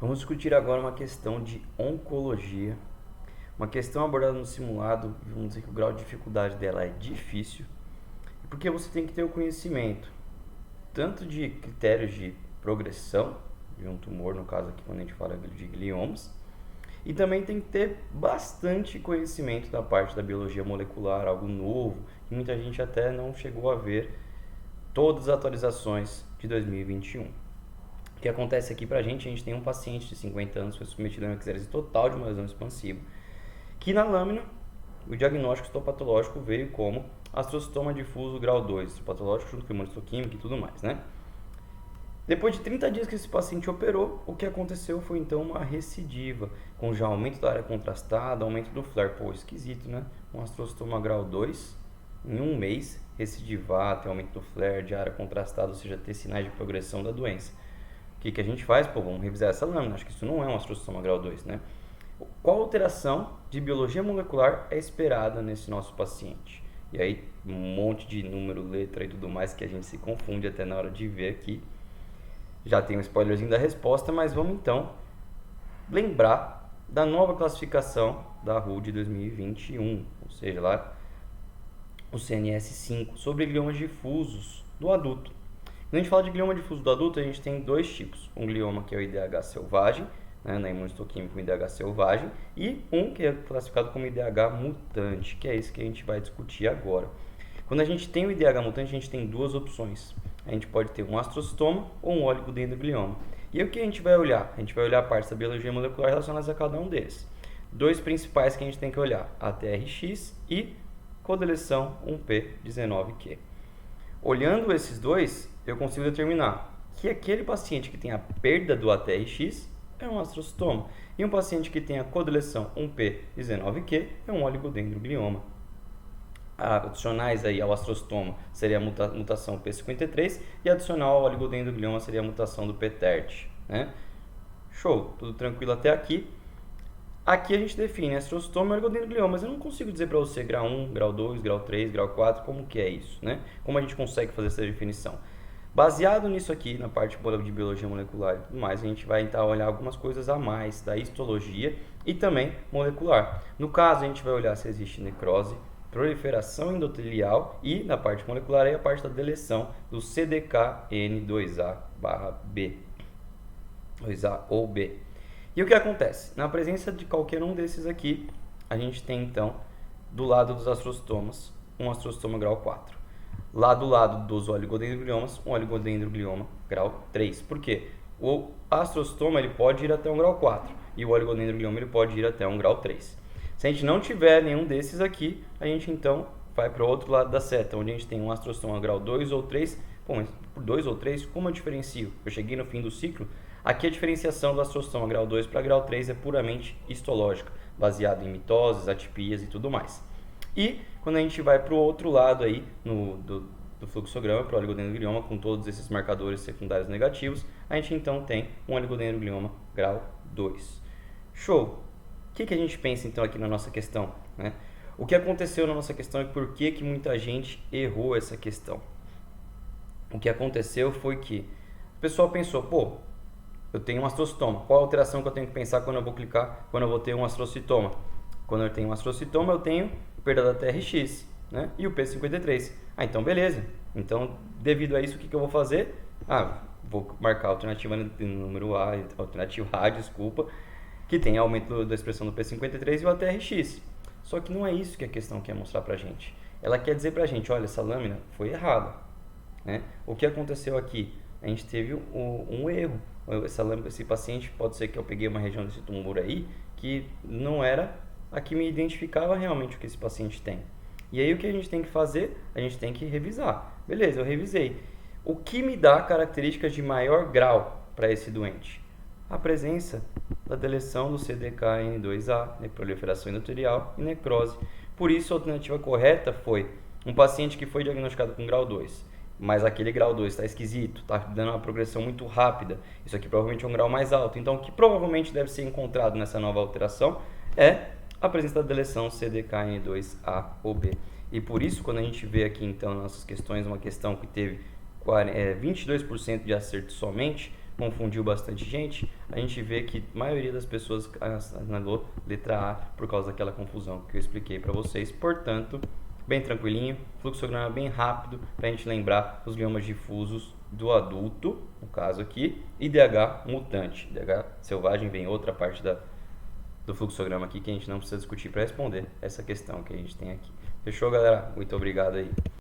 Vamos discutir agora uma questão de oncologia, uma questão abordada no simulado. Vamos dizer que o grau de dificuldade dela é difícil, porque você tem que ter o conhecimento tanto de critérios de progressão de um tumor, no caso aqui quando a gente fala de gliomas, e também tem que ter bastante conhecimento da parte da biologia molecular, algo novo, que muita gente até não chegou a ver todas as atualizações de 2021. O que acontece aqui pra gente, a gente tem um paciente de 50 anos que foi submetido a uma exércise total de uma lesão expansiva, que na lâmina, o diagnóstico histopatológico veio como astrocitoma difuso grau 2, histopatológico junto com imunistoquímica e tudo mais, né? Depois de 30 dias que esse paciente operou, o que aconteceu foi então uma recidiva, com já aumento da área contrastada, aumento do flare. Pô, esquisito, né? Um astrocitoma grau 2, em um mês, recidivar, ter aumento do flare, de área contrastada, ou seja, ter sinais de progressão da doença. O que a gente faz? Pô, vamos revisar essa lâmina, acho que isso não é um astrocitoma grau 2, né? Qual alteração de biologia molecular é esperada nesse nosso paciente? E aí, um monte de número, letra e tudo mais que a gente se confunde até na hora de ver aqui. Já tem um spoilerzinho da resposta, mas vamos então lembrar da nova classificação da RU de 2021, ou seja, lá o CNS5, sobre gliomas difusos do adulto. Quando a gente fala de glioma difuso do adulto, a gente tem dois tipos. Um glioma que é o IDH selvagem, né, na imunistoquímica, o IDH selvagem, e um que é classificado como IDH mutante, que é esse que a gente vai discutir agora. Quando a gente tem o IDH mutante, a gente tem duas opções. A gente pode ter um astrocitoma ou um oligodendroglioma. E o que a gente vai olhar? A gente vai olhar partes da biologia molecular relacionadas a cada um deles. Dois principais que a gente tem que olhar, ATRX e codeleção 1P19Q. Olhando esses dois, eu consigo determinar que aquele paciente que tem a perda do ATRX é um astrocitoma e um paciente que tem a codeleção 1P19Q é um oligodendroglioma. Adicionais aí ao astrocitoma seria a mutação P53 e adicional ao oligodendroglioma seria a mutação do PTERT, né? Show, tudo tranquilo até aqui. Aqui a gente define astrocitoma e oligodendroglioma, mas eu não consigo dizer para você grau 1, grau 2, grau 3, grau 4, como que é isso, né? Como a gente consegue fazer essa definição? Baseado nisso aqui, na parte de biologia molecular e tudo mais, a gente vai então olhar algumas coisas a mais da histologia e também molecular. No caso, a gente vai olhar se existe necrose, proliferação endotelial e, na parte molecular, aí a parte da deleção do CDKN2A/B, 2A ou B. E o que acontece? Na presença de qualquer um desses aqui, a gente tem então, do lado dos astrocitomas, um astrocitoma grau 4. Lá do lado dos oligodendrogliomas, um oligodendroglioma grau 3. Por quê? O astrocitoma ele pode ir até um grau 4 e o oligodendroglioma ele pode ir até um grau 3. Se a gente não tiver nenhum desses aqui, a gente então vai para o outro lado da seta, onde a gente tem um astrocitoma grau 2 ou 3. Bom, mas por 2 ou 3, como eu diferencio? Eu cheguei no fim do ciclo. Aqui a diferenciação do astrocitoma grau 2 para grau 3 é puramente histológica, baseado em mitoses, atipias e tudo mais. E quando a gente vai para o outro lado aí do fluxograma, para o oligodendroglioma, com todos esses marcadores secundários negativos, a gente então tem um oligodendroglioma grau 2. Show! O que a gente pensa então aqui na nossa questão, né? O que aconteceu na nossa questão e por que muita gente errou essa questão? O que aconteceu foi que o pessoal pensou, pô, eu tenho um astrocitoma. Qual a alteração que eu tenho que pensar quando eu vou clicar, quando eu vou ter um astrocitoma? Quando eu tenho um astrocitoma, eu tenho perda da TRX, né? E o P53. Ah, então beleza. Então, devido a isso, o que eu vou fazer? Ah, vou marcar a alternativa número A, alternativa A, desculpa, que tem aumento da expressão do P53 e o ATRX. Só que não é isso que a questão quer mostrar pra gente. Ela quer dizer pra gente, olha, essa lâmina foi errada, né? O que aconteceu aqui? A gente teve um erro. Esse paciente, pode ser que eu peguei uma região desse tumor aí que não era a que me identificava realmente o que esse paciente tem. E aí o que a gente tem que fazer? A gente tem que revisar. Beleza, eu revisei. O que me dá características de maior grau para esse doente? A presença da deleção do CDKN2A, proliferação endotelial e necrose. Por isso a alternativa correta foi um paciente que foi diagnosticado com grau 2, mas aquele grau 2 está esquisito, está dando uma progressão muito rápida. Isso aqui provavelmente é um grau mais alto. Então o que provavelmente deve ser encontrado nessa nova alteração é a presença da deleção CDKN2A ou B. E por isso, quando a gente vê aqui então nas nossas questões uma questão que teve 22% de acerto somente, confundiu bastante gente, a gente vê que a maioria das pessoas assinalou letra A por causa daquela confusão que eu expliquei para vocês. Portanto, bem tranquilinho, fluxograma bem rápido para a gente lembrar os gliomas difusos do adulto, no caso aqui, e DH mutante. DH selvagem vem outra parte do fluxograma aqui que a gente não precisa discutir para responder essa questão que a gente tem aqui. Fechou, galera? Muito obrigado aí.